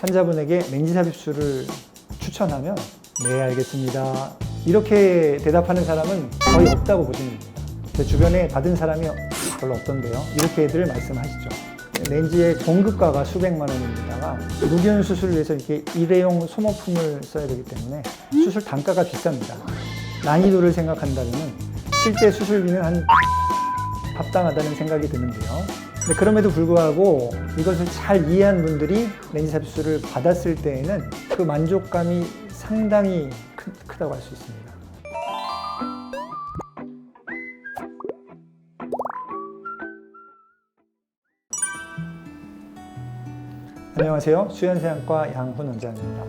환자분에게 렌즈 삽입술을 추천하면 네, 알겠습니다. 이렇게 대답하는 사람은 거의 없다고 보시면 됩니다. 제 주변에 받은 사람이 별로 없던데요. 이렇게들 말씀하시죠. 렌즈의 공급가가 수백만 원입니다가 무균 수술을 위해서 이렇게 일회용 소모품을 써야 되기 때문에 수술 단가가 비쌉니다. 난이도를 생각한다면 실제 수술비는 한 합당하다는 생각이 드는데요. 근데 그럼에도 불구하고 이것을 잘 이해한 분들이 렌즈 삽입술을 받았을 때에는 그 만족감이 상당히 크다고 할 수 있습니다. 안녕하세요. 수연세안과 양훈 원장입니다.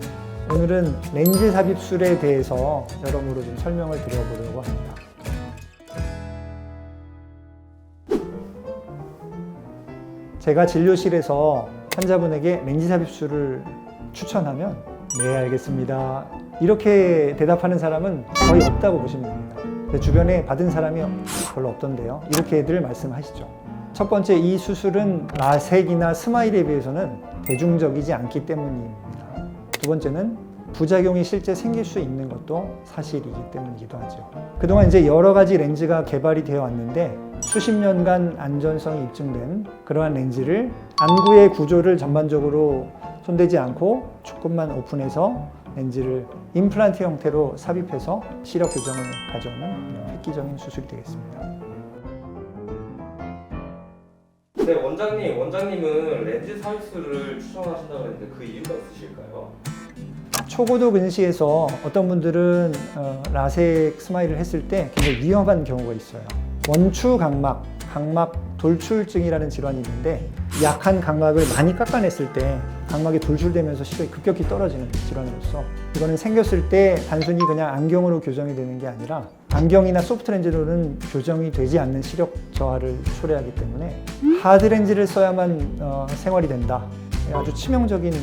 오늘은 렌즈 삽입술에 대해서 여러모로 좀 설명을 드려보려고 합니다. 제가 진료실에서 환자분에게 렌즈 삽입술을 추천하면 네, 알겠습니다. 이렇게 대답하는 사람은 거의 없다고 보시면 됩니다. 주변에 받은 사람이 별로 없던데요. 이렇게들 말씀하시죠. 첫 번째, 이 수술은 라섹이나 스마일에 비해서는 대중적이지 않기 때문입니다. 두 번째는 부작용이 실제 생길 수 있는 것도 사실이기 때문이기도 하죠. 그동안 이제 여러 가지 렌즈가 개발이 되어 왔는데 수십 년간 안전성이 입증된 그러한 렌즈를 안구의 구조를 전반적으로 손대지 않고 조금만 오픈해서 렌즈를 임플란트 형태로 삽입해서 시력 교정을 가져오는 획기적인 수술이 되겠습니다. 네, 원장님은 렌즈 삽입술을 추천하신다고 했는데 그 이유가 있으실까요? 초고도 근시에서 어떤 분들은 라섹 스마일을 했을 때 굉장히 위험한 경우가 있어요. 원추 각막, 각막 돌출증이라는 질환이 있는데 약한 각막을 많이 깎아냈을 때 각막이 돌출되면서 시력이 급격히 떨어지는 질환으로서 이거는 생겼을 때 단순히 그냥 안경으로 교정이 되는 게 아니라 안경이나 소프트 렌즈로는 교정이 되지 않는 시력 저하를 초래하기 때문에 하드 렌즈를 써야만 생활이 된다. 아주 치명적인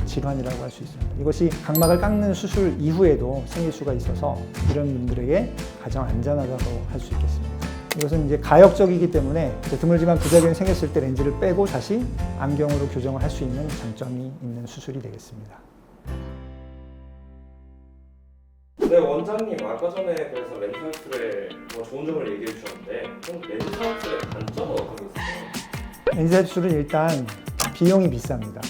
질환이라고 할 수 있습니다. 이것이 각막을 깎는 수술 이후에도 생길 수가 있어서 이런 분들에게 가장 안전하다고 할 수 있겠습니다. 이것은 이제 가역적이기 때문에 드물지만 부작용이 생겼을 때 렌즈를 빼고 다시 안경으로 교정을 할 수 있는 장점이 있는 수술이 되겠습니다. 네, 원장님 아까 전에 그래서 렌즈 삽입술의 좋은 점을 얘기해 주셨는데 그럼 렌즈 삽입술의 단점은 어떤 게 있을까요? 렌즈 삽입술은 일단 비용이 비쌉니다.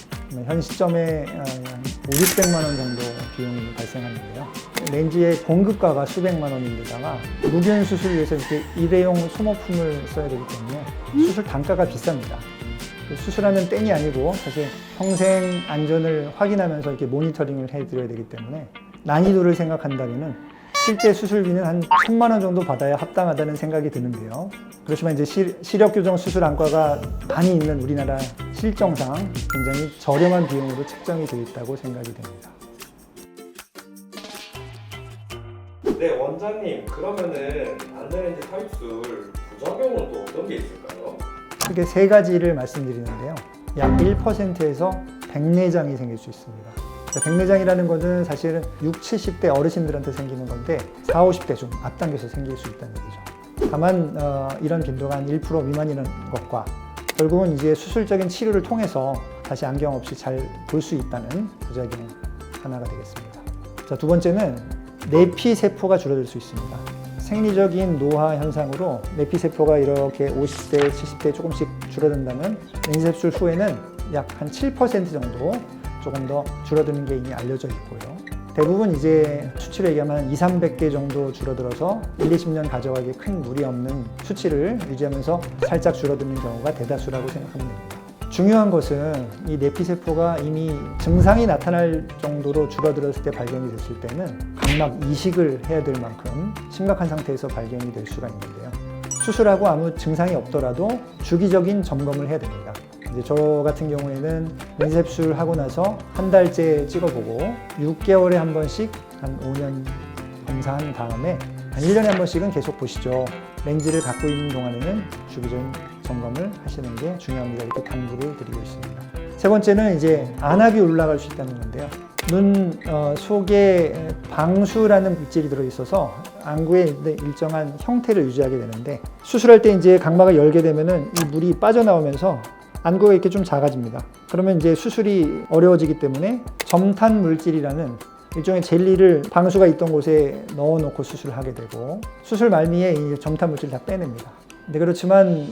현 시점에 한 500~600만 원 정도 비용이 발생하는데요. 렌즈의 공급가가 수백만 원인데다가 무균 수술을 위해서 이렇게 일회용 소모품을 써야 되기 때문에 수술 단가가 비쌉니다. 수술하면 땡이 아니고 사실 평생 안전을 확인하면서 이렇게 모니터링을 해드려야 되기 때문에 난이도를 생각한다면 실제 수술비는 한 1,000만 원 정도 받아야 합당하다는 생각이 드는데요. 그렇지만 이제 시력교정 수술 안과가 많이 있는 우리나라 실정상 굉장히 저렴한 비용으로 책정이 되어 있다고 생각이 됩니다. 네, 원장님 그러면은 안내렌즈 삽입술 부작용은 또 어떤 게 있을까요? 크게 세 가지를 말씀드리는데요. 약 1%에서 백내장이 생길 수 있습니다. 백내장이라는 것은 사실은 60, 70대 어르신들한테 생기는 건데 40, 50대 좀 앞당겨서 생길 수 있다는 얘기죠. 다만 이런 빈도가 한 1% 미만이라는 것과 결국은 이제 수술적인 치료를 통해서 다시 안경 없이 잘 볼 수 있다는 부작용 하나가 되겠습니다. 자, 두 번째는 내피세포가 줄어들 수 있습니다. 생리적인 노화 현상으로 내피세포가 이렇게 50대, 70대 조금씩 줄어든다면 렌즈 삽입술 후에는 약 한 7% 정도 조금 더 줄어드는 게 이미 알려져 있고요. 대부분 이제 수치로 얘기하면 한 200~300개 정도 줄어들어서 1~20년 가져가기에 큰 무리 없는 수치를 유지하면서 살짝 줄어드는 경우가 대다수라고 생각하면 됩니다. 중요한 것은 이 내피세포가 이미 증상이 나타날 정도로 줄어들었을 때 발견이 됐을 때는 각막 이식을 해야 될 만큼 심각한 상태에서 발견이 될 수가 있는데요. 수술하고 아무 증상이 없더라도 주기적인 점검을 해야 됩니다. 이제 저 같은 경우에는 렌즈 삽입술 하고 나서 한 달째 찍어보고 6개월에 한 번씩 한 5년 검사한 다음에 한 1년에 한 번씩은 계속 보시죠. 렌즈를 갖고 있는 동안에는 주기적인 점검을 하시는 게 중요합니다. 이렇게 당부를 드리고 있습니다. 세 번째는 이제 안압이 올라갈 수 있다는 건데요. 눈 속에 방수라는 물질이 들어있어서 안구에 일정한 형태를 유지하게 되는데 수술할 때 이제 각막을 열게 되면은 이 물이 빠져나오면서 안구가 이렇게 좀 작아집니다. 그러면 이제 수술이 어려워지기 때문에 점탄 물질이라는 일종의 젤리를 방수가 있던 곳에 넣어놓고 수술을 하게 되고, 수술 말미에 이 점탄 물질을 다 빼냅니다. 근데 그렇지만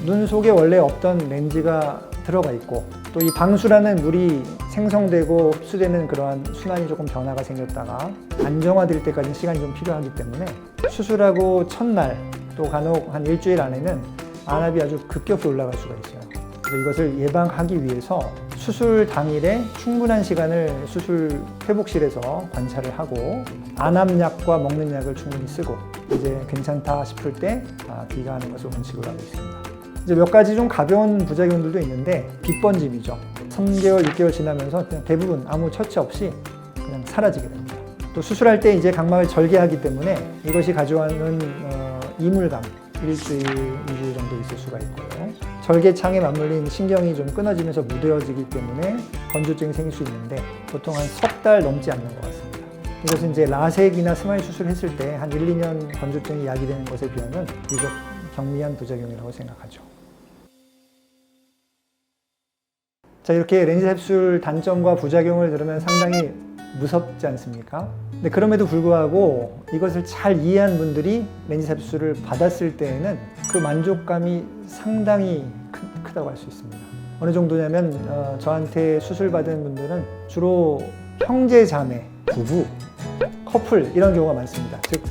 눈 속에 원래 없던 렌즈가 들어가 있고, 또 이 방수라는 물이 생성되고 흡수되는 그러한 순환이 조금 변화가 생겼다가 안정화될 때까지 시간이 좀 필요하기 때문에 수술하고 첫날 또 간혹 한 일주일 안에는 안압이 아주 급격히 올라갈 수가 있어요. 그래서 이것을 예방하기 위해서 수술 당일에 충분한 시간을 수술 회복실에서 관찰을 하고, 안압약과 먹는 약을 충분히 쓰고, 이제 괜찮다 싶을 때 귀가하는 것을 원칙으로 하고 있습니다. 이제 몇 가지 좀 가벼운 부작용들도 있는데, 빗번짐이죠. 3개월, 6개월 지나면서 그냥 대부분 아무 처치 없이 그냥 사라지게 됩니다. 또 수술할 때 이제 각막을 절개하기 때문에 이것이 가져오는 이물감, 일주일, 2주일 정도 있을 수가 있고요. 절개창에 맞물린 신경이 좀 끊어지면서 무뎌지기 때문에 건조증이 생길 수 있는데, 보통 한 석 달 넘지 않는 것 같습니다. 이것은 이제 라섹이나 스마일 수술했을 때 한 1, 2년 건조증이 야기되는 것에 비하면 비교적 경미한 부작용이라고 생각하죠. 자, 이렇게 렌즈 캡슐 단점과 부작용을 들으면 상당히 무섭지 않습니까? 근데 그럼에도 불구하고 이것을 잘 이해한 분들이 렌즈 캡슐을 받았을 때에는 그 만족감이 상당히 크다고 할 수 있습니다. 어느 정도냐면 저한테 수술받은 분들은 주로 형제, 자매, 부부, 커플 이런 경우가 많습니다. 즉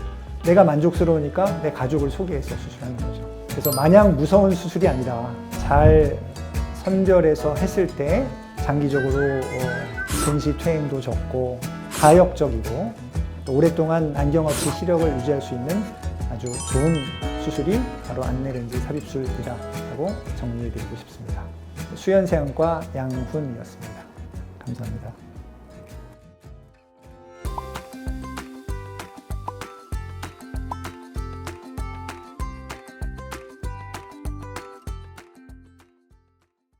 내가 만족스러우니까 내 가족을 소개해서 수술하는 거죠. 그래서 마냥 무서운 수술이 아니라 잘 선별해서 했을 때 장기적으로 근시 퇴행도 적고 가역적이고 또 오랫동안 안경 없이 시력을 유지할 수 있는 아주 좋은 수술이 바로 안내렌즈 삽입술이라고 정리해드리고 싶습니다. 수연세안과 양훈이었습니다. 감사합니다.